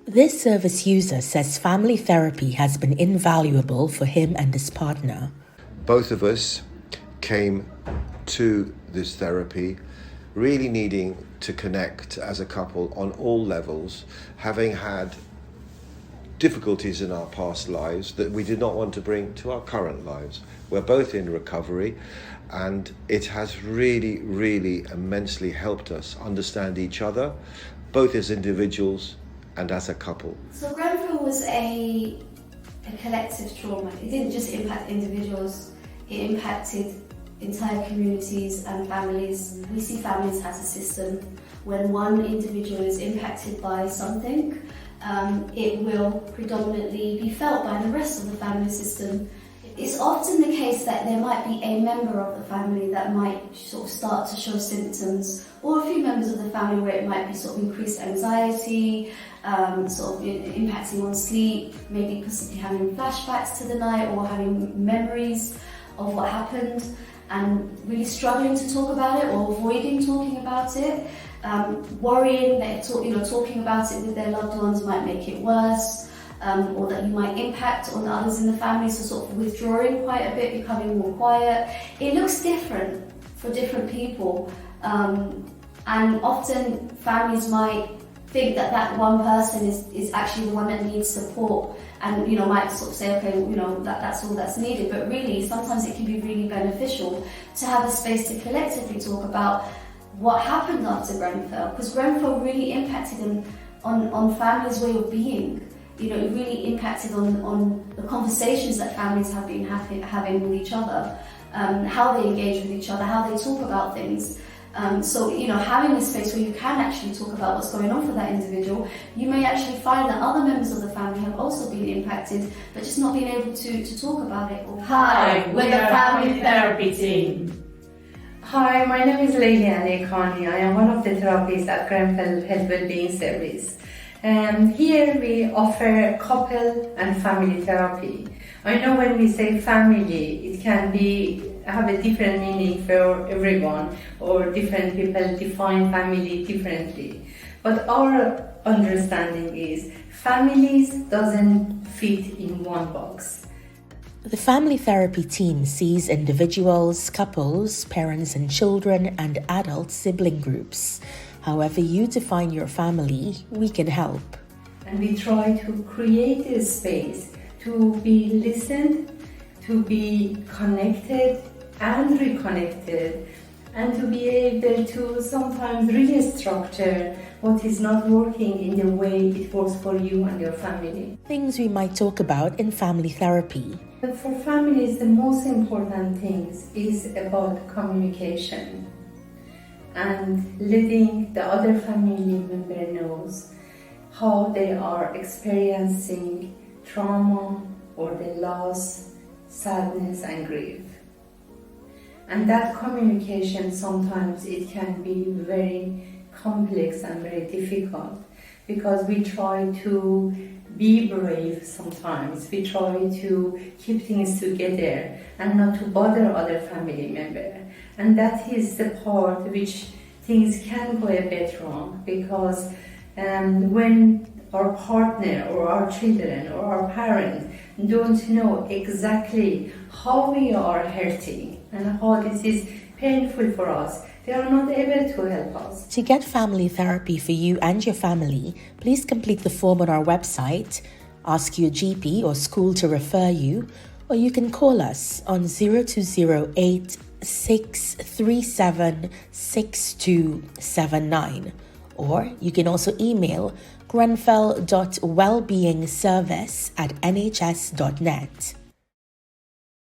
This service user says family therapy has been invaluable for him and his partner. Both of us came to this therapy really needing to connect as a couple on all levels, having had difficulties in our past lives that we did not want to bring to our current lives. We're both in recovery, and it has really, really immensely helped us understand each other, both as individuals and as a couple. So Grenfell was a collective trauma. It didn't just impact individuals, it impacted entire communities and families. We see families as a system. When one individual is impacted by something, it will predominantly be felt by the rest of the family system. It's often the case that there might be a member of the family that might sort of start to show symptoms, or a few members of the family where it might be sort of increased anxiety, sort of impacting on sleep, maybe possibly having flashbacks to the night or having memories of what happened, and really struggling to talk about it or avoiding talking about it, worrying that talking about it with their loved ones might make it worse, or that you might impact on others in the family, so sort of withdrawing quite a bit, becoming more quiet. It looks different for different people, and often families might think that that one person is actually the one that needs support, and might sort of say, okay, that's all that's needed. But really, sometimes it can be really beneficial to have a space to collectively talk about what happened after Grenfell, because Grenfell really impacted on families' way of being. It really impacted on the conversations that families have been having with each other, how they engage with each other, how they talk about things. So having a space where you can actually talk about what's going on for that individual, you may actually find that other members of the family have also been impacted, but just not being able to talk about it. Hi, we're the family therapy team. Hi, my name is Leila Alekani. I am one of the therapists at Grenfell-affected Wellbeing Service. Here we offer couple and family therapy. I know when we say family, it can have a different meaning for everyone, or different people define family differently. But our understanding is families doesn't fit in one box. The family therapy team sees individuals, couples, parents and children, and adult sibling groups. However you define your family, we can help. And we try to create a space to be listened, to be connected and reconnected, and to be able to sometimes restructure what is not working in the way it works for you and your family. Things we might talk about in family therapy. For families, the most important things is about communication and letting the other family member knows how they are experiencing trauma or the loss, sadness and grief. And that communication, sometimes it can be very complex and very difficult, because we try to be brave sometimes. We try to keep things together and not to bother other family members. And that is the part which things can go a bit wrong, because when our partner or our children or our parents don't know exactly how we are hurting and how this is painful for us, they are not able to help us. To get family therapy for you and your family, please complete the form on our website, ask your GP or school to refer you, or you can call us on 0208 637 6279. Or you can also email grenfell.wellbeingservice@nhs.net.